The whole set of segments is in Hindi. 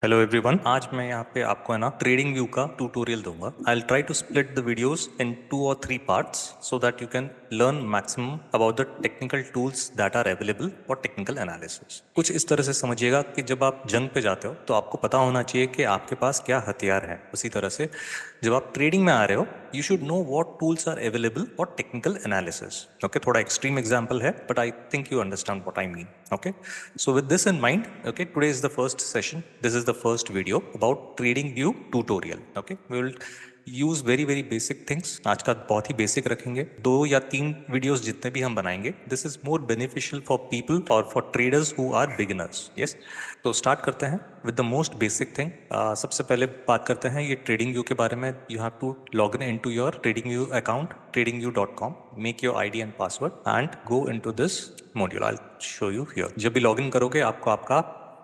हेलो एवरीवन, आज मैं यहाँ पे आपको है ना ट्रेडिंग व्यू का ट्यूटोरियल दूंगा। I will try to split the videos in 2 or 3 parts so that you can learn maximum about the technical tools that are available for technical analysis. कुछ इस तरह से समझिएगा कि जब आप जंग पे जाते हो तो आपको पता होना चाहिए कि आपके पास क्या हथियार है। उसी तरह से जब आप ट्रेडिंग में आ रहे हो you should know what tools are available for technical analysis. Okay, थोड़ा एक्सट्रीम एग्जाम्पल है but I think you understand what I mean. Okay, so with this in mind, okay, today is the first session. This is the first video about trading view tutorial. Okay, we will use very basic things. आज का बहुत ही बेसिक रखेंगे। 2 या 3 वीडियोस जितने भी हम बनाएंगे, this is more beneficial for people or for traders who are beginners. Yes, तो स्टार्ट करते हैं with the most basic thing. सबसे पहले बात करते हैं ये ट्रेडिंग व्यू के बारे में। You have to log in into your trading view account, tradingview.com, make your ID and password and go into this module. I show you here. जब भी लॉगिन करोगे आपको आपका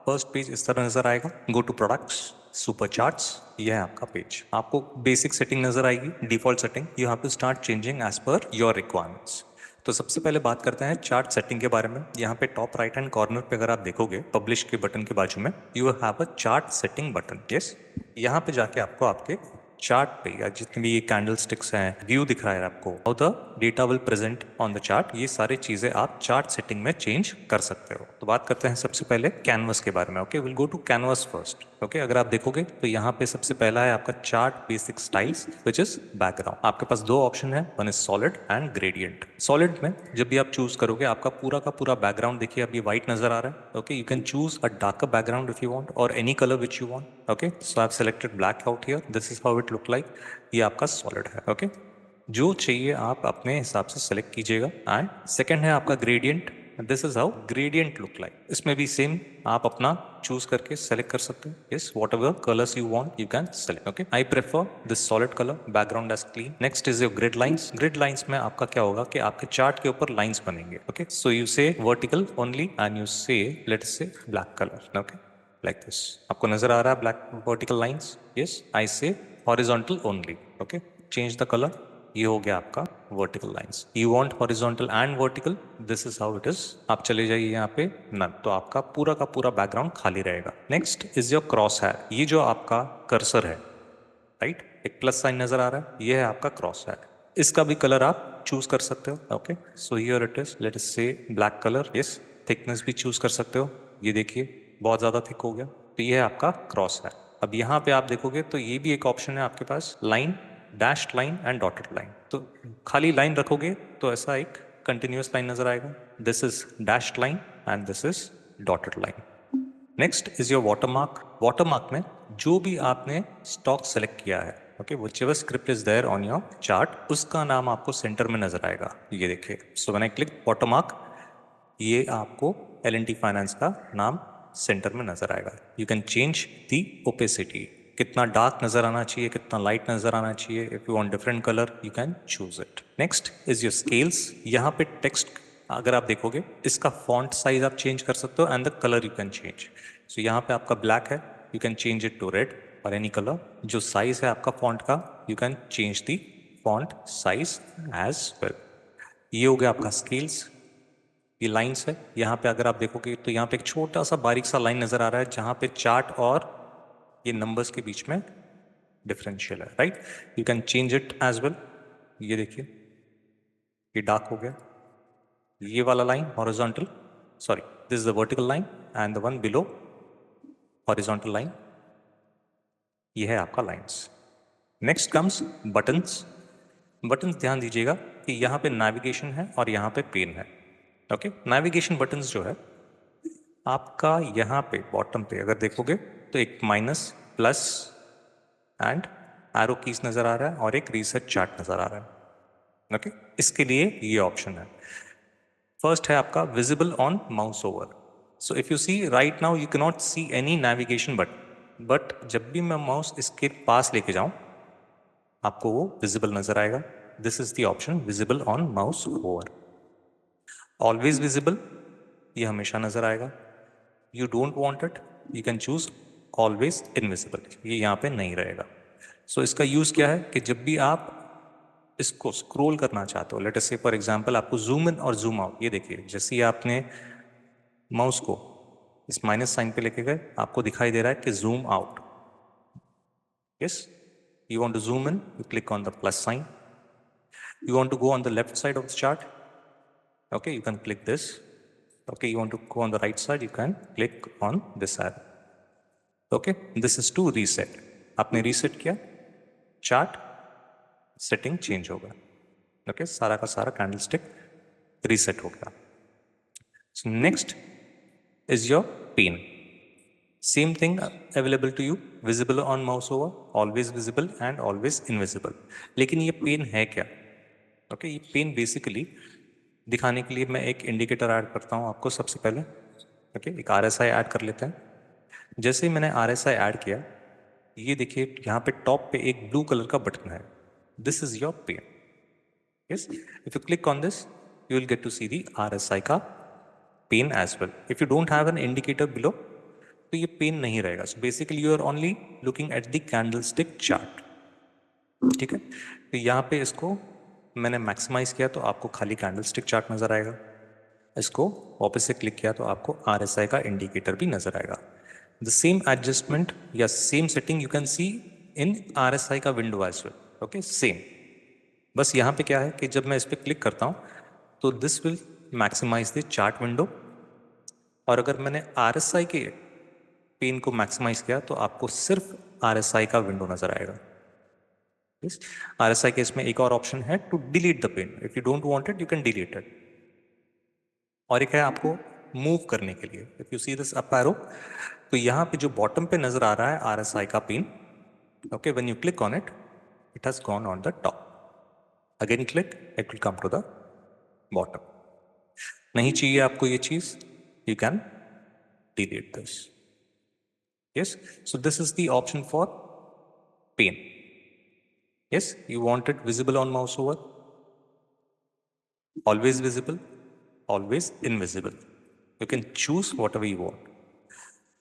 फर्स्ट पेज इस तरह नजर आएगा। Go to products, super charts, यह है आपका पेज। आपको बेसिक सेटिंग नजर आएगी, default setting. You have to start changing as per your requirements. तो सबसे पहले बात करते हैं चार्ट सेटिंग के बारे में। यहाँ पे टॉप राइट हैंड कॉर्नर पे अगर आप देखोगे पब्लिश के बटन के बाजू में you have a chart setting button. Yes, यहाँ पे जाके आपको आपके चार्ट पे या जितने भी ये कैंडल स्टिक्स हैं, व्यू दिख रहा है आपको, how the data will present on the chart, ये सारी चीजें आप चार्ट सेटिंग में चेंज कर सकते हो। तो बात करते हैं सबसे पहले कैनवस के बारे में। Okay, will go to canvas first. Okay, अगर आप देखोगे तो यहाँ पे सबसे पहला है आपका chart basic styles which is background. आपके पास 2 ऑप्शन है, one is solid and gradient. Solid में जब भी आप चूज करोगे आपका पूरा का पूरा बैकग्राउंड देखिए अभी व्हाइट नजर आ रहा है। Okay, you can choose a darker background if you want और any colour which you want. Okay, so I have selected black out here. This is how it look like. ये आपका सॉलिड है। ओके, जो चाहिए आप अपने हिसाब से सेलेक्ट कीजिएगा। एंड सेकंड है आपका gradient. This is how gradient look like. इसमें भी सेम आप अपना चूज करके सेलेक्ट कर सकते हो। Yes, whatever colours you want you can select. Okay, I prefer this solid colour, background as clean. Next is your grid lines. Grid lines में आपका क्या होगा कि आपके चार्ट के ऊपर लाइंस बनेंगे। ओके, सो यू से वर्टिकल ओनली एंड यू से let's say black colour. Okay, like this. आपको नजर आ रहा है ब्लैक वर्टिकल लाइंस? यस, आई से horizontal only. Okay, change the colour. ये हो गया आपका vertical lines. You want horizontal and vertical, this is how it is. आप चले जाइए यहाँ पे नन, तो आपका पूरा का पूरा बैकग्राउंड खाली रहेगा। नेक्स्ट इज योर क्रॉस है। ये जो आपका कर्सर है, राइट, एक प्लस साइन नजर आ रहा है, ये है आपका क्रॉस है। इसका भी कलर आप चूज कर सकते हो। Okay, so here it is, late us से ब्लैक कलर। यस, थिकनेस भी चूज कर सकते हो। ये देखिए बहुत ज्यादा थिक हो गया, तो ये है आपका क्रॉस है। अब यहाँ पे आप देखोगे तो ये भी एक ऑप्शन है आपके पास, line, dashed line and dotted line. तो खाली लाइन रखोगे तो ऐसा एक कंटिन्यूअस लाइन नजर आएगा। This is dashed line and this is dotted line. Next is your watermark. Watermark में जो भी आपने स्टॉक सेलेक्ट किया है, okay, whichever script is there on your chart, उसका नाम आपको सेंटर में नजर आएगा। ये देखिए, so when I click watermark, ये आपको एल&टी फाइनेंस का नाम सेंटर में नजर आएगा। You can change the opacity, कितना डार्क नजर आना चाहिए, कितना लाइट नजर आना चाहिए। If you want different colour you can choose it. Next is your scales. यहाँ पे टेक्स्ट अगर आप देखोगे इसका फॉन्ट साइज आप चेंज कर सकते हो and the colour you can change. So यहाँ पे आपका ब्लैक है, you can change it to red और एनी कलर। जो साइज है आपका फॉन्ट का, you can change the font size as well. ये हो गया आपका स्केल्स। ये लाइंस है, यहाँ पे अगर आप देखोगे तो यहाँ पे एक छोटा सा बारीक सा लाइन नजर आ रहा है जहाँ पे चार्ट और ये नंबर्स के बीच में डिफरेंशियल है, right. You can change it as well. ये देखिए ये डार्क हो गया। ये वाला लाइन horizontal, sorry, this is the vertical line and the one below horizontal line, ये है आपका lines. Next comes buttons. Buttons ध्यान दीजिएगा कि यहाँ पे नेविगेशन है और यहाँ पे पेन है। ओके, नेविगेशन बटन्स जो है आपका यहाँ पे बॉटम पे अगर देखोगे तो एक minus, plus and arrow keys नजर आ रहा है और एक रीसेट चार्ट नजर आ रहा है। ओके, इसके लिए ये ऑप्शन है। फर्स्ट है आपका visible on mouse over. So if you see right now you can not see any navigation button, but जब भी मैं माउस इसके पास लेके जाऊं आपको वो विजिबल नजर आएगा। This is the option visible on mouse over. Always visible, ये हमेशा नजर आएगा। You don't want it, you can choose always invisible, ये यहाँ पे नहीं रहेगा। सो इसका यूज क्या है कि जब भी आप इसको स्क्रॉल करना चाहते हो, late us say for example आपको जूम इन और जूम आउट, ये देखिए जैसे ही आपने माउस को इस माइनस साइन पे लेके गए, आपको दिखाई दे रहा है कि zoom out. Yes, you want to zoom in, you click on the plus sign. You want to go on the left side of the chart, okay, you can click this. Okay, you want to go on the right side, you can click on this arrow. Okay, this is to reset. आपने reset किया, chart setting change होगा. Okay, सारा का सारा candlestick reset हो गया. So next is your pane. Same thing available to you, visible on mouse over, always visible and always invisible. लेकिन ये पेन है क्या? ओके, ये पेन बेसिकली दिखाने के लिए मैं एक इंडिकेटर ऐड करता हूँ आपको सबसे पहले. ओके, एक RSI ऐड कर लेते हैं. जैसे ही मैंने RSI ऐड किया, ये देखिए यहाँ पे टॉप पे एक ब्लू कलर का बटन है. This is your pane. Yes, if you click on this, you will get to see the RSI का pane as well. If you don't have an indicator below, तो ये पेन नहीं रहेगा. So basically you are only looking at the candlestick chart. ठीक है, तो यहाँ पे इसको मैंने मैक्सिमाइज किया तो आपको खाली कैंडलस्टिक चार्ट नजर आएगा. इसको वापस से क्लिक किया तो आपको RSI का इंडिकेटर भी नजर आएगा. द सेम एडजस्टमेंट या same setting you can see in RSI का window as well. Okay, same. बस यहाँ पे क्या है कि जब मैं इस पर क्लिक करता हूँ तो this will maximise the chart window. और अगर मैंने RSI के पेन को मैक्सिमाइज किया तो आपको सिर्फ RSI का विंडो नजर आएगा. RSI केस में एक और ऑप्शन है to delete the pane. If you don't want it, you can delete it. और एक है आपको मूव करने के लिए. If you see this up arrow, तो यहाँ पे जो बॉटम पे नजर आ रहा है RSI का pane, okay, when you click on it, it has gone on the top. Again click, it will come to the bottom. नहीं चाहिए आपको ये चीज, you can delete this. Yes, so this is the option for pane. Yes, you want it visible on mouse over, always visible, always invisible. You can choose whatever you want.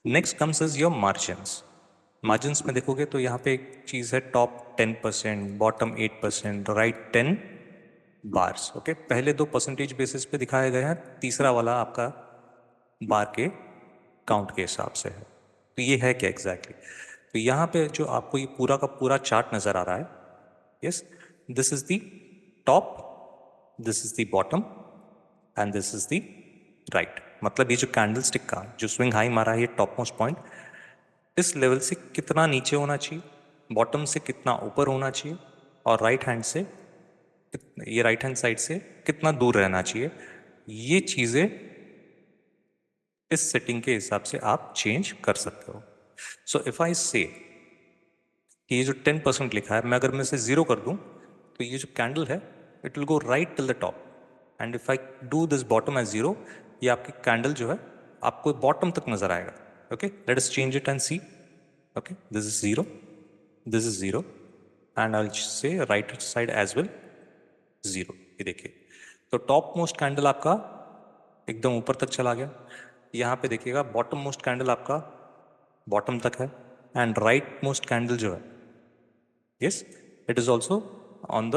Next comes is your margins. Margins में देखोगे तो यहाँ पे एक चीज़ है top 10%, bottom 8%, right 10 bars. Okay, पहले दो परसेंटेज बेसिस पे दिखाए गए हैं, तीसरा वाला आपका बार के काउंट के हिसाब से है. तो ये है क्या एग्जैक्टली? तो यहाँ पे जो आपको ये पूरा का पूरा चार्ट नजर आ रहा है, yes, this is the top, this is the bottom and this is the right. मतलब ये जो कैंडलस्टिक का जो स्विंग हाई मारा है, ये टॉप मोस्ट पॉइंट इस लेवल से कितना नीचे होना चाहिए, बॉटम से कितना ऊपर होना चाहिए, और राइट हैंड से ये राइट हैंड साइड से कितना दूर रहना चाहिए. ये चीजें इस सेटिंग के हिसाब से आप चेंज कर सकते हो. सो इफ आई से कि ये जो 10% लिखा है, मैं अगर मैं इसे 0 कर दूं तो ये जो कैंडल है it will go right till the top. And if I do this bottom as 0, ये आपकी कैंडल जो है आपको बॉटम तक नजर आएगा. Okay, let us change it and see. Okay, this is 0, this is 0 and I say right side as well 0. ये देखिए, तो टॉप मोस्ट कैंडल आपका एकदम ऊपर तक चला गया. यहाँ पे देखिएगा बॉटम मोस्ट कैंडल आपका बॉटम तक है, एंड राइट मोस्ट कैंडल जो है, yes, it is also on the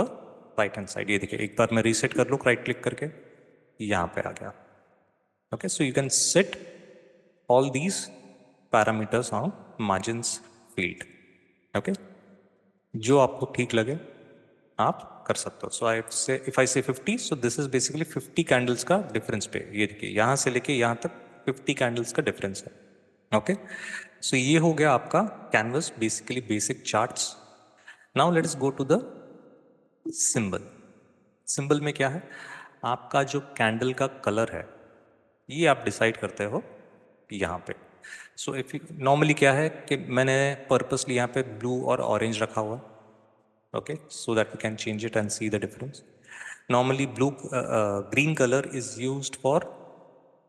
right hand side. ये देखिए, एक बार मैं रीसेट कर लूँ राइट क्लिक करके, यहाँ पे आ गया. Okay, so you can set all these parameters on margins field. Okay, जो आपको ठीक लगे आप कर सकते हो. सो आई से इफ आई से 50, सो दिस इज बेसिकली 50 कैंडल्स का डिफरेंस पे. ये देखिए, यहाँ से लेके यहाँ तक 50 कैंडल्स का डिफरेंस है. ओके, सो ये हो गया आपका canvas, basically basic charts. Now let us go to the symbol. Symbol में क्या है, आपका जो कैंडल का कलर है ये आप डिसाइड करते हो यहाँ पे. सो इफ नॉर्मली क्या है कि मैंने पर्पसली यहाँ पे ब्लू और ऑरेंज रखा हुआ. okay, so that we can change it and see the difference. Normally green color is used for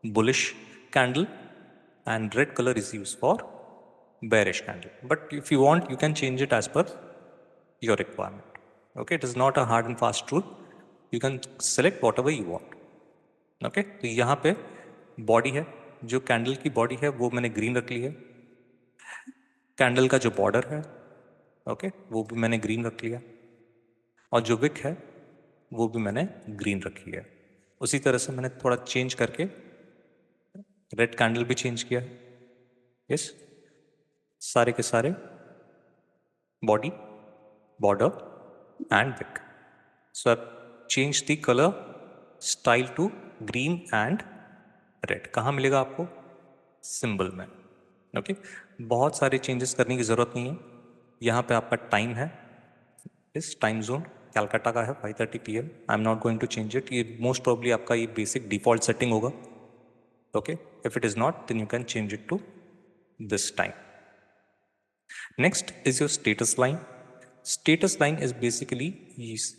bullish candle and red color is used for bearish candle, but if you want you can change it as per your requirement. Okay, it is not a hard and fast rule, you can select whatever you want. Okay, तो यहाँ पे बॉडी है, जो कैंडल की बॉडी है वो मैंने ग्रीन रख ली है. कैंडल का जो बॉर्डर है, ओके, वो भी मैंने ग्रीन रख लिया, और जो विक है वो भी मैंने ग्रीन रखी है. उसी तरह से मैंने थोड़ा चेंज करके रेड कैंडल भी चेंज किया है, यस, सारे के सारे body, border and wick. So I change the colour style to green and red. कहाँ मिलेगा आपको? सिंबल में. ओके, बहुत सारे चेंजेस करने की ज़रूरत नहीं है. यहाँ पे आपका टाइम है, इस टाइम जोन कैलकाटा का है 5:30 PM. I am not going to change it. ये मोस्ट प्रॉब्ली आपका ये बेसिक डिफॉल्ट सेटिंग होगा. Okay, if it is not then you can change it to this time. Next is your status line. Status line is basically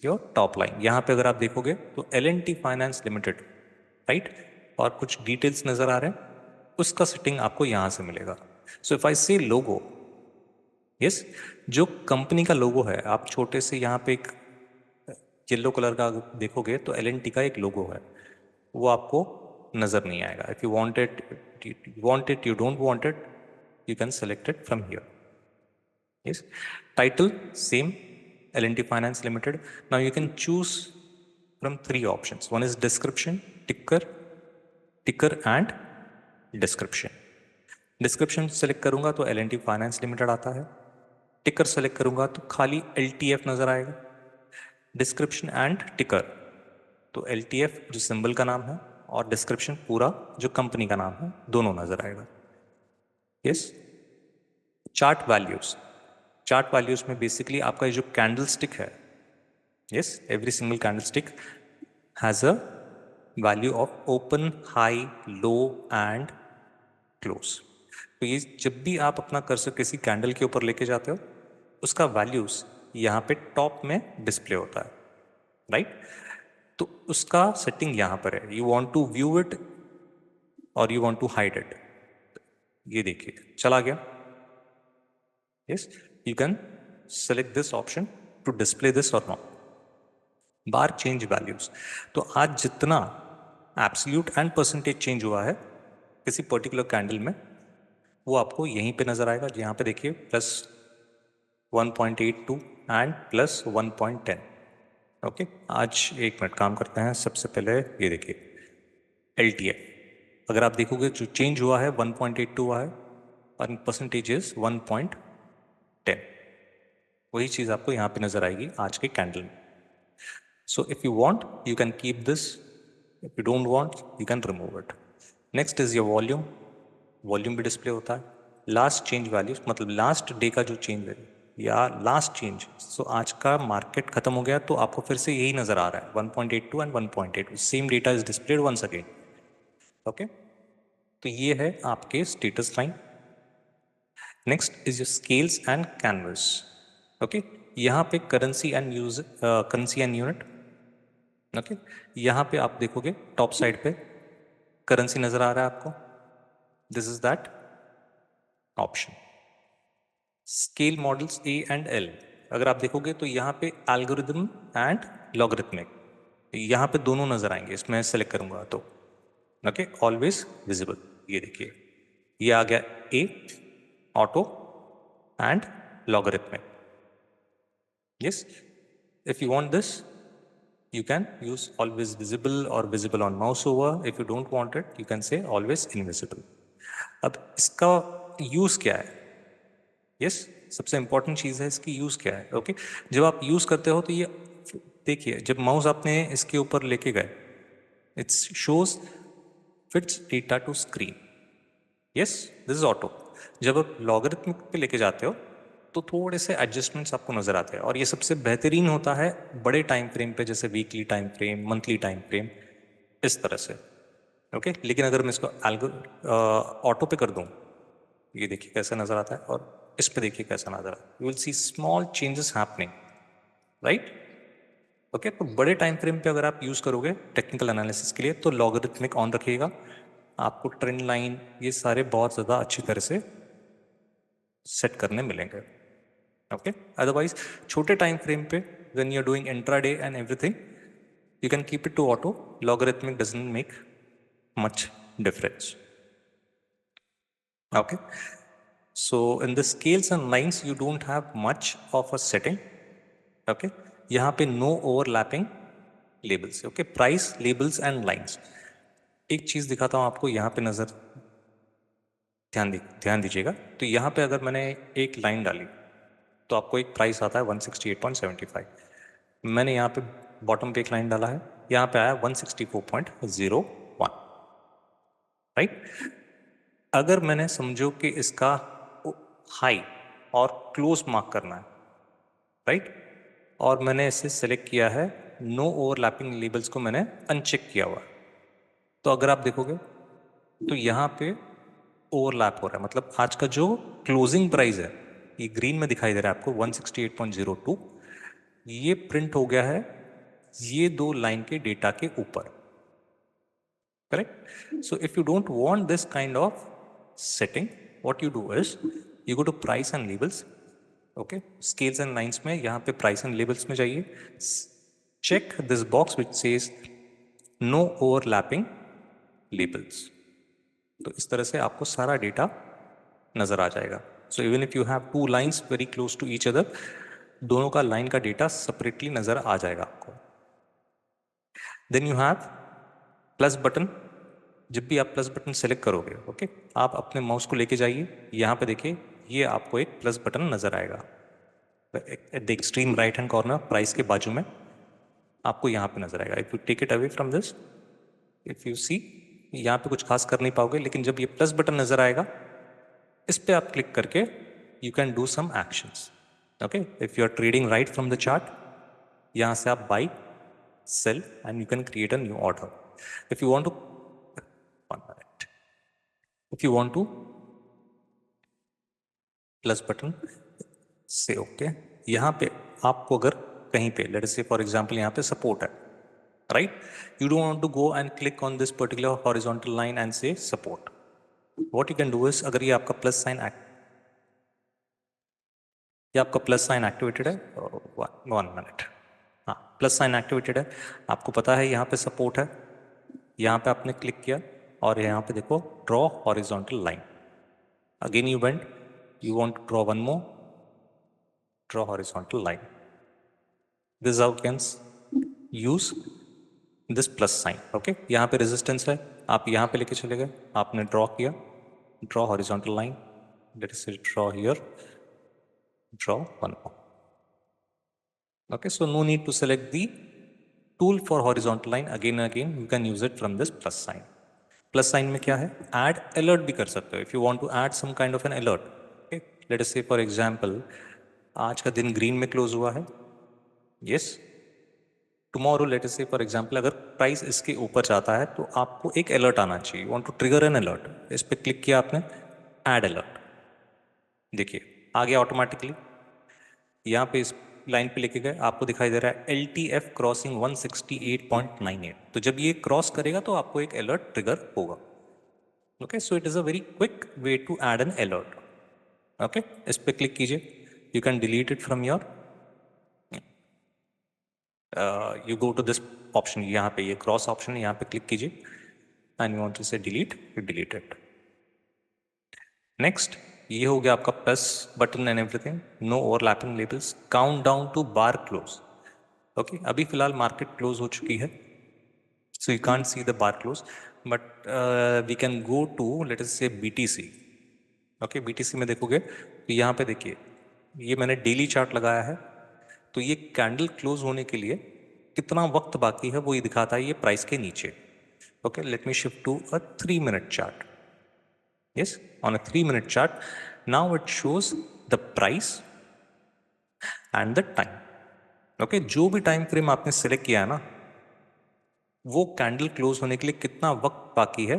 your top line. यहाँ पे अगर आप देखोगे तो L&T फाइनेंस लिमिटेड, राइट, और कुछ डिटेल्स नजर आ रहे हैं, उसका सेटिंग आपको यहाँ से मिलेगा. सो इफ आई से लोगो, यस, जो कंपनी का लोगो है, आप छोटे से यहाँ पे एक येलो कलर का देखोगे तो L&T का एक लोगो है, वो आपको नजर नहीं आएगा. If you want it, you don't want it, you can select it from here. Yes, title same, L&T Finance Limited. Now you can choose from three options. One is description, ticker and description. Description select करूंगा तो L&T Finance Limited आता है. टिकर सेलेक्ट करूंगा तो खाली LTF नजर आएगा. डिस्क्रिप्शन एंड टिकर तो LTF जो सिंबल का नाम है और डिस्क्रिप्शन पूरा जो कंपनी का नाम है, दोनों नजर आएगा. Yes. Chart values. Chart values में बेसिकली आपका ये जो कैंडल स्टिक है, yes, every single candle stick has a value of open, high, low and close. तो ये जब भी आप अपना कर्सर किसी कैंडल के ऊपर लेके जाते हो, उसका वैल्यूज यहाँ पे टॉप में डिस्प्ले होता है, राइट. तो उसका सेटिंग यहाँ पर है. You want to view it और you want to hide it. ये देखिए चला गया. Yes, you can select this option to display this or not. Bar change values. तो आज जितना एब्सोल्यूट एंड परसेंटेज चेंज हुआ है किसी पर्टिकुलर कैंडल में, वो आपको यहीं पे नजर आएगा. यहाँ पे देखिए +1.82 एंड +1.10. ओके, आज एक मिनट काम करते हैं. सबसे पहले ये देखिए LTF. अगर आप देखोगे जो चेंज हुआ है 1.82 हुआ है और परसेंटेज इज 1.10. वही चीज आपको यहाँ पे नजर आएगी आज के कैंडल में. सो if you want you can keep this, if you don't want you can remove it. Next is your volume. Volume भी डिस्प्ले होता है. लास्ट चेंज वैल्यूज मतलब लास्ट डे का जो चेंज है या लास्ट चेंज. सो आज का मार्केट खत्म हो गया तो आपको फिर से यही नजर आ रहा है 1.82 and 1.8. Same data is displayed once again. Okay, तो ये है आपके status line. Next is your scales and canvas. Okay, यहाँ पे करेंसी एंड यूनिट. ओके, यहाँ पे आप देखोगे टॉप साइड पे करेंसी नजर आ रहा है आपको. This is that option. Scale models A and L. अगर आप देखोगे तो यहाँ पे एल्गोरिथम एंड लॉगरिथमिक, यहाँ पे दोनों नजर आएंगे. इसमें सेलेक्ट करूंगा तो ओके, ऑलवेज विजिबल. ये देखिए ये आ गया A, auto and logarithmic. Yes, if you want this, you can use always visible or visible on mouse over. If you don't want it, you can say always invisible. अब इसका यूज क्या है? यस, सबसे इंपॉर्टेंट चीज है इसकी यूज क्या है. ओके, जब आप यूज करते हो तो ये देखिए, जब माउस आपने इसके ऊपर लेके गए, it shows fits data to screen. Yes, this is auto. जब आप लॉगरिथमिक पे लेके जाते हो तो थोड़े से एडजस्टमेंट्स आपको नजर आते हैं. और ये सबसे बेहतरीन होता है बड़े टाइम फ्रेम पे, जैसे weekly time frame, monthly time frame, इस तरह से. ओके, लेकिन अगर मैं इसको ऑटो पे कर दूं, ये देखिए कैसा नजर आता है, और इस पे देखिए कैसा नजर आता है. You will C small changes happening, right. Okay, तो बड़े टाइम फ्रेम पे अगर आप यूज करोगे टेक्निकल एनालिसिस के लिए तो लॉगरिथमिक ऑन रखिएगा. आपको ट्रेंड लाइन ये सारे बहुत ज़्यादा अच्छी तरह से सेट करने मिलेंगे. ओके, अदरवाइज छोटे टाइम फ्रेम पे when you are doing intraday and everything, you can keep it to auto. Logarithmic doesn't make much difference. Okay, so in the scales and lines you don't have much of a setting. Okay, यहाँ पे no overlapping labels. Okay, price labels and lines. एक चीज दिखाता हूँ आपको, यहाँ पे नजर ध्यान दीजिएगा। तो यहाँ पे अगर मैंने एक लाइन डाली तो आपको एक प्राइस आता है 168.75। मैंने यहाँ पे बॉटम पे एक लाइन डाला है, यहाँ पे आया 164.01, राइट। अगर मैंने समझो कि इसका हाई और क्लोज मार्क करना है, राइट, और मैंने इसे सेलेक्ट किया है, नो ओवरलैपिंग लेबल्स को मैंने अनचेक किया हुआ, तो अगर आप देखोगे तो यहाँ पे ओवरलैप हो रहा है, मतलब आज का जो क्लोजिंग प्राइस है ये ग्रीन में दिखाई दे रहा है आपको 168.02, ये प्रिंट हो गया है ये दो लाइन के डेटा के ऊपर, correct. So if you don't want this kind of setting, what you do is you go to price and labels, okay, scales and lines में यहाँ पे प्राइस एंड लेबल्स में जाइए, check this box which says no overlapping labels. तो इस तरह से आपको सारा डेटा नजर आ जाएगा। So even if you have two lines very close to each other, दोनों का लाइन का डेटा सेपरेटली नजर आ जाएगा आपको। Then you have plus button. जब भी आप प्लस बटन सेलेक्ट करोगे, ओके, आप अपने माउस को लेके जाइए, यहाँ पे देखिए ये आपको एक प्लस बटन नजर आएगा at the extreme right hand corner, price के बाजू में आपको यहाँ पे नजर आएगा। If you take it away from this, if you see, यहाँ पे कुछ खास कर नहीं पाओगे, लेकिन जब ये प्लस बटन नजर आएगा इस पे आप क्लिक करके you can do some actions, okay. If you are trading right from the chart, यहाँ से आप buy sell and you can create a new order. If you want to, one minute, if you want to plus button से, ओके, यहाँ पे आपको अगर कहीं पे लेट्स से फॉर एग्जांपल यहाँ पे सपोर्ट है, right, you don't want to go and click on this particular horizontal line and say support. What you can do is, अगर ये आपका प्लस साइन एक्टिवेटेड है, वन मिनट, हाँ प्लस साइन एक्टिवेटेड है, आपको पता है यहाँ पे सपोर्ट है, यहाँ पे आपने क्लिक किया और यहाँ पे देखो draw horizontal line, again you went, you want to draw one more, draw horizontal line. This is how you can use this plus sign, okay. यहाँ पे रेजिस्टेंस है, आप यहाँ पे लेके चले गए, आपने ड्रॉ किया, draw horizontal line, let us draw here, draw one more, okay. So no need to select the tool for horizontal line again again, you can use it from this plus sign. Plus sign में क्या है, ऐड अलर्ट भी कर सकते हो, if you want to add some kind of an alert, okay. Let us say for example आज का दिन ग्रीन में क्लोज हुआ है, yes, tomorrow let us say for example अगर प्राइस इसके ऊपर जाता है तो आपको एक अलर्ट आना चाहिए, want to trigger an alert, इस पर क्लिक किया आपने, ऐड अलर्ट, देखिए आ गया ऑटोमेटिकली, यहाँ पे इस लाइन पे लेके गए, आपको दिखाई दे रहा है LTF क्रॉसिंग 168.98, तो जब ये क्रॉस करेगा तो आपको एक अलर्ट ट्रिगर होगा, okay. So it is a very quick way to add an alert, okay. इस पे क्लिक कीजिए, you can delete it from your, you go to this option, यहाँ पे ये क्रॉस ऑप्शन है, यहाँ पे क्लिक कीजिए and you want to say delete, you delete it. Next, ये हो गया आपका plus button and everything, no overlapping labels, count down to bar close, okay. अभी फिलहाल मार्केट क्लोज हो चुकी है, so you can't see the bar close, but we can go to let us say BTC, okay. BTC में देखोगे तो यहाँ पे देखिए ये मैंने डेली चार्ट लगाया है, तो ये कैंडल क्लोज होने के लिए कितना वक्त बाकी है वो ये दिखाता है, ये प्राइस के नीचे, okay. Let me shift to a 3 minute chart, yes, on a 3 minute chart, now it shows the price and the time, okay। जो भी टाइम फ्रेम आपने सिलेक्ट किया है ना, वो कैंडल क्लोज होने के लिए कितना वक्त बाकी है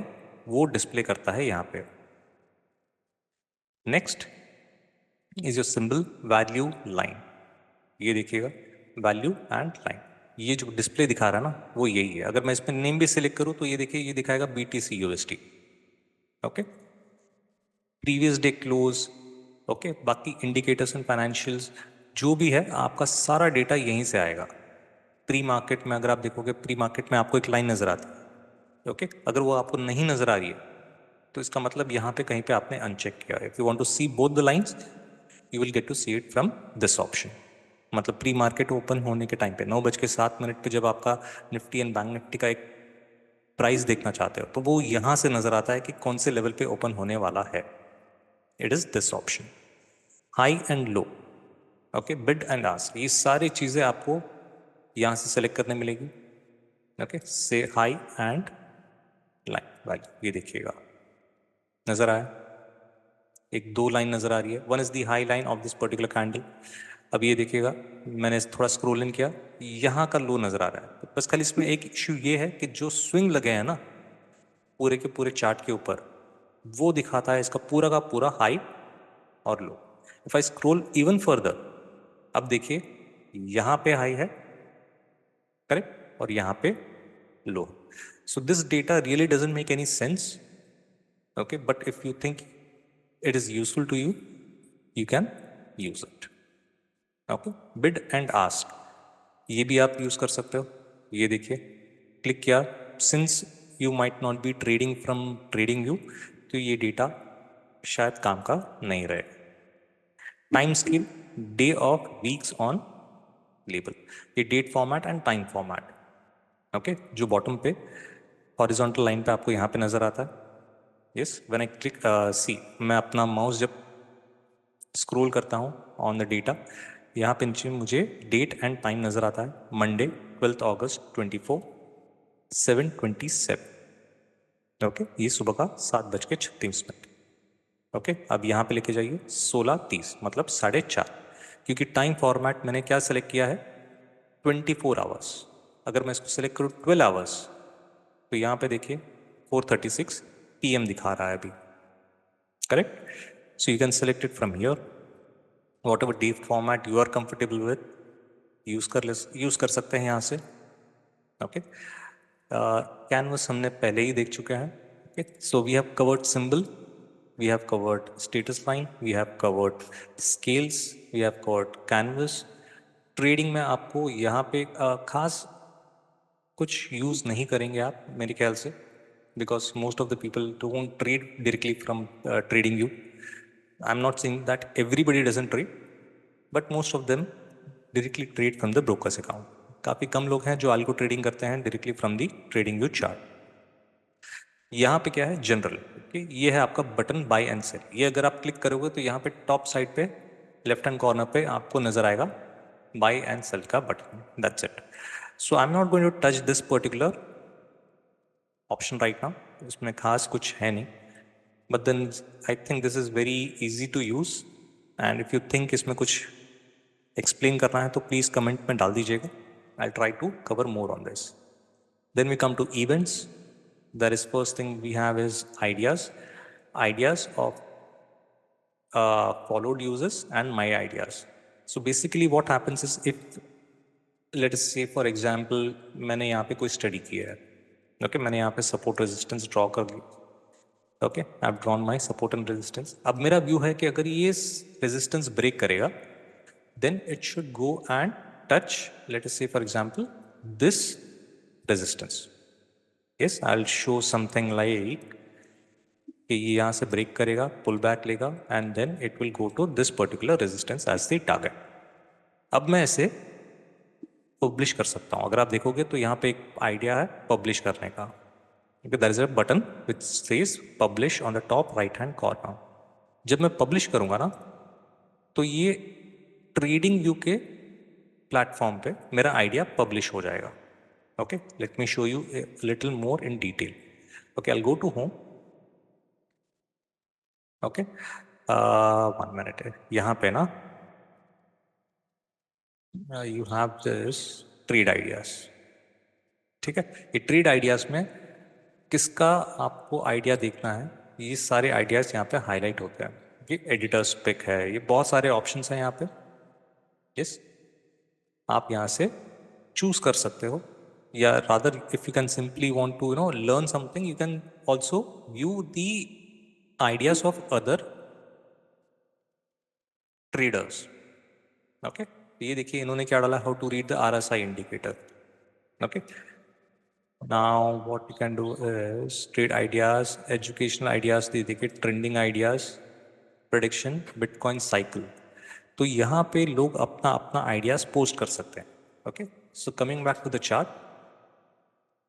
वो डिस्प्ले करता है यहाँ पे। Next is your symbol value line, ये देखिएगा वैल्यू एंड लाइन, ये जो डिस्प्ले दिखा रहा है ना वो यही है। अगर मैं इसमें नेम भी सिलेक्ट करूँ तो ये देखिए ये दिखाएगा BTC USD, okay, previous day close, okay. बाकी इंडिकेटर्स एंड फाइनेंशियल्स जो भी है आपका सारा डेटा यहीं से आएगा। प्री मार्केट में अगर आप देखोगे, प्री मार्केट में आपको एक लाइन नजर आती है, ओके। अगर वो आपको नहीं नजर आ रही है तो इसका मतलब यहाँ पे कहीं पे आपने अनचेक किया है। If you want to see both the lines you will get to see it from this option, मतलब प्री मार्केट ओपन होने के टाइम पे 9:07 पे जब आपका निफ्टी एंड बैंक निफ्टी का एक प्राइस देखना चाहते हो तो वो यहाँ से नजर आता है कि कौन से लेवल पे ओपन होने वाला है, it is this option, high and low. Okay, bid and ask, ये सारी चीजें आपको यहां से सेलेक्ट करने मिलेगी। ओके, से हाई एंड लाइन वैल्यू, ये देखिएगा नजर आया, एक दो लाइन नजर आ रही है, one is the high line of this particular candle. अब ये देखिएगा, मैंने थोड़ा स्क्रोल इन किया, यहाँ का लो नजर आ रहा है। बस खाली इसमें एक इश्यू ये है कि जो स्विंग लगे हैं ना पूरे के पूरे चार्ट के ऊपर, वो दिखाता है इसका पूरा का पूरा हाई और low. If I scroll even further, अब देखिए यहाँ पे हाई है, करेक्ट, और यहाँ पे low. So this data really doesn't make any sense, okay, but if you think it is useful to you, you can use it. Okay, bid and ask, ये भी आप यूज कर सकते हो। ये देखिए, क्लिक किया, since you might not be trading from trading view, तो ये डेटा शायद काम का नहीं रहे। Time scale, day of weeks on label, ये date format and time format. Okay, जो बॉटम पे हॉरिजॉन्टल लाइन पे आपको यहाँ पे नजर आता है। Yes, when I click see, मैं अपना माउस जब स्क्रॉल करता हूँ ऑन द डेटा, यहाँ पे नीचे मुझे डेट एंड टाइम नजर आता है, मंडे 12 अगस्त 24 7:27। ओके, ये सुबह का 7:36। ओके, अब यहाँ पे लेके जाइए 16:30, मतलब 4:30, क्योंकि टाइम फॉर्मेट मैंने क्या सेलेक्ट किया है, 24 आवर्स। अगर मैं इसको सेलेक्ट करूँ 12 आवर्स, तो यहाँ पे देखिए 4:36 PM दिखा रहा है अभी, correct. So you can select it from here, whatever day format you are comfortable with, use कर सकते हैं यहाँ से। ओके, कैनवस हमने पहले ही देख चुके हैं। Okay, so we have covered symbol, we have covered status line, we have covered scales, we have covered canvas. Trading में आपको यहाँ पे खास कुछ यूज नहीं करेंगे आप मेरे ख्याल से, because most of the people don't trade directly from trading view. I am not saying that everybody doesn't trade, but most of them directly trade from the brokers account. काफ़ी कम लोग हैं जो आल्गो ट्रेडिंग करते हैं directly from the trading view chart. यहाँ पे क्या है, जनरल। ये है आपका बटन बाय एंड सेल। ये अगर आप क्लिक करोगे तो यहाँ पे टॉप साइड पे लेफ्ट हैंड कॉर्नर पे आपको नजर आएगा बाय एंड सेल का button, that's it. So I am not going to touch this particular option right now, इसमें खास कुछ है नहीं, but then I think this is very easy to use, and if you think इसमें कुछ एक्सप्लेन करना है तो प्लीज कमेंट में डाल दीजिएगा, I try to cover more on this. Then we come to events. There is first thing we have is ideas of followed users and my ideas. So basically what happens is, if let us say for example मैंने यहाँ पे कोई स्टडी किया है, ओके, मैंने यहाँ पे सपोर्ट रेजिस्टेंस ड्रॉ कर ली, okay, I have drawn my support and resistance. अब मेरा व्यू है कि अगर ये रेजिस्टेंस ब्रेक करेगा, then it should go and touch, let us say for example this resistance. Yes, I'll show something like कि ये यहाँ से ब्रेक करेगा, पुल बैक लेगा, and then it will go to this particular resistance as the target. अब मैं इसे पब्लिश कर सकता हूँ। अगर आप देखोगे तो यहाँ पे एक आइडिया है पब्लिश करने का, क्योंकि there is a button which says publish on the top right hand corner. जब मैं पब्लिश करूँगा ना, तो ये ट्रेडिंग व्यू के प्लेटफॉर्म पे मेरा आइडिया पब्लिश हो जाएगा। Okay, let me show you little more in detail. Okay, I go to home. Okay, 1 minute है यहाँ पे ना, you have this trade ideas. ठीक है, ये ट्रेड आइडियाज में किसका आपको आइडिया देखना है, ये सारे आइडियाज यहाँ पे हाईलाइट होते हैं। ये एडिटर्स पिक है, ये बहुत सारे ऑप्शंस हैं यहाँ पे। यस, आप यहाँ से चूज कर सकते हो, या rather if you can simply want to learn something, you can also view the ideas of other traders. Okay, ये देखिए इन्होंने क्या डाला, how to read the RSI indicator. Okay, now what you can do is trade ideas, educational ideas, देखिए trending ideas, prediction, bitcoin cycle. तो यहाँ पे लोग अपना अपना आइडियाज पोस्ट कर सकते हैं। Okay, so coming back to the chart,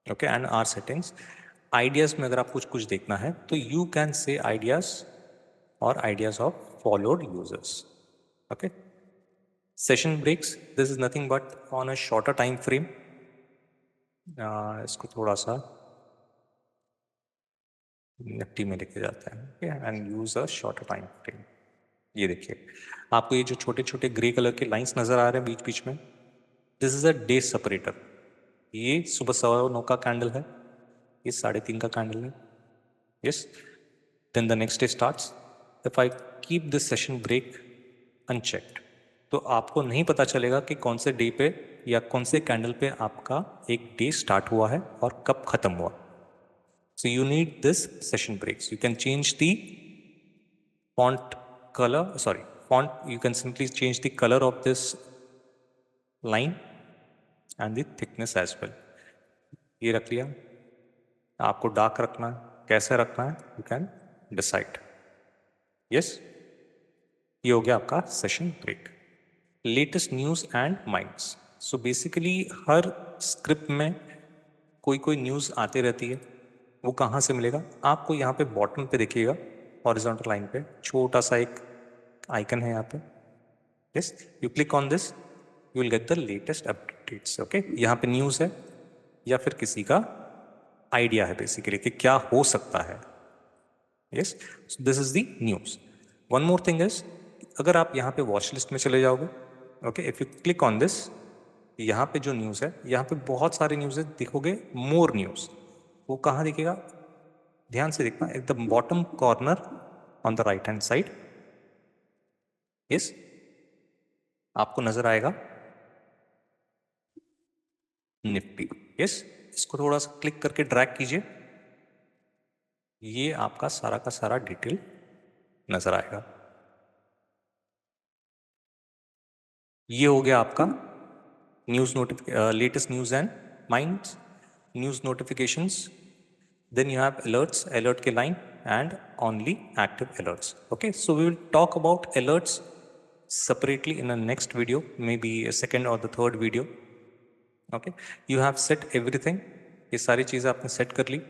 okay, and our settings. Ideas में अगर आप कुछ देखना है तो you can say ideas or ideas of followed users. Okay. Session breaks, this is nothing but on a shorter time frame. इसको थोड़ा सा निफ्टी में लेके जाते हैं and use a shorter time frame. ये देखिए आपको ये जो छोटे छोटे ग्रे कलर के लाइंस नजर आ रहे हैं बीच बीच में, this is a day separator. ये सुबह 9:15 का कैंडल है, ये 3:30 का कैंडल है. Yes, then the next day starts. If I keep this session break unchecked, तो आपको नहीं पता चलेगा कि कौन से डे पे या कौन से कैंडल पे आपका एक डे स्टार्ट हुआ है और कब खत्म हुआ. So you need this session breaks. You can change the font color, you can simply change the color of this line and the thickness as well. ये रख लिया, आपको डार्क रखना है, कैसे रखना है, you can decide. Yes, ये हो गया आपका session break. Latest news and minds. So basically हर स्क्रिप्ट में कोई कोई न्यूज़ आती रहती है. वो कहाँ से मिलेगा आपको? यहाँ पे बॉटम पे देखिएगा, हॉरिजॉन्टल लाइन पे छोटा सा एक आइकन है यहाँ पे. Yes, you click on this, you will get the latest updates. Okay, यहाँ पे न्यूज़ है या फिर किसी का आइडिया है बेसिकली कि क्या हो सकता है. Yes, this is the news. One more thing is, अगर आप यहाँ पे वॉच लिस्ट में चले जाओगे, okay, if you click on this, यहाँ पे जो न्यूज़ है, यहाँ पे बहुत सारे न्यूज़ है, देखोगे मोर न्यूज़. वो कहाँ दिखेगा? ध्यान से देखना, at the bottom corner on the right hand side. Yes, आपको नजर आएगा निफ्टी. यस, इसको थोड़ा सा क्लिक करके ड्रैग कीजिए, ये आपका सारा का सारा डिटेल नजर आएगा. ये हो गया आपका news latest news and minds, news notifications. Then you have alerts, alert के line and only active alerts. Okay, so we will talk about alerts separately in the next video, maybe a second or the third video. Okay, you have set everything. ये सारी चीज़ें आपने सेट कर ली.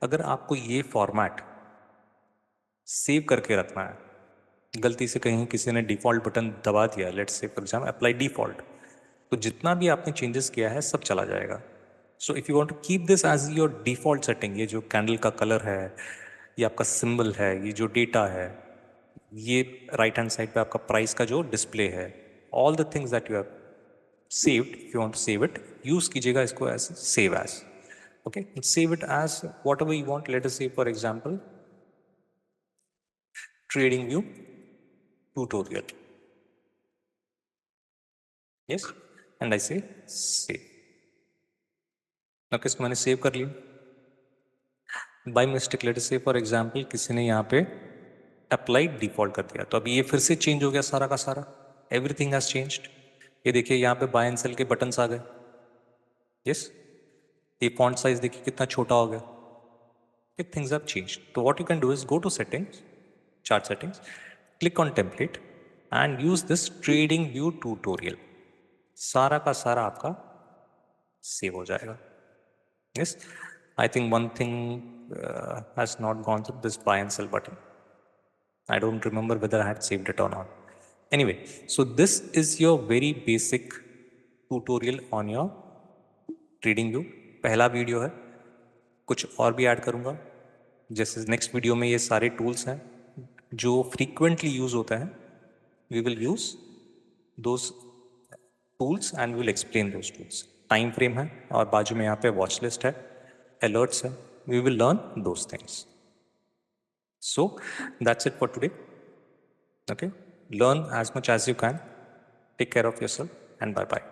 अगर आपको ये फॉर्मेट सेव करके रखना है, गलती से कहीं किसी ने डिफ़ॉल्ट बटन दबा दिया, let's say for example apply default, तो जितना भी आपने चेंजेस किया है सब चला जाएगा. So if you want to keep this as your default setting, ये जो कैंडल का कलर है, ये आपका सिंबल है, ये जो डेटा है, ये राइट हैंड साइड पे आपका प्राइस का जो डिस्प्ले है, all the things that you have saved, if you want to save it, use कीजिएगा इसको as save as. Okay, save it as whatever you want. Let us say for example trading view tutorial. Yes, and I say save. Okay, इसको मैंने सेव कर लिया. By mistake late us say for example किसी ने यहाँ पे अप्लाई डिफॉल्ट कर दिया, तो अभी ये फिर से चेंज हो गया सारा का सारा. Everything has changed. ये देखिए यहाँ पे बाय एंड सेल के बटन्स आ गए. यस, ये फॉन्ट साइज देखिए कितना छोटा हो गया. Things have changed. तो what you can do is go to settings, chart settings, click on template and use this trading view tutorial. सारा का सारा आपका सेव हो जाएगा. Yes, I think one thing has not gone through, this buy and sell button. I don't remember whether I had saved it or not. Anyway, so this is your very basic tutorial on your trading view. पहला वीडियो है, कुछ और भी ऐड करूँगा. जैसे नेक्स्ट वीडियो में ये सारे टूल्स हैं जो फ्रीक्वेंटली यूज होते हैं, we will use those tools and will explain those tools. Time frame है और बाजू में यहाँ पे वॉच लिस्ट है, alerts, we will learn those things. So that's it for today. Okay, learn as much as you can. Take care of yourself and bye bye.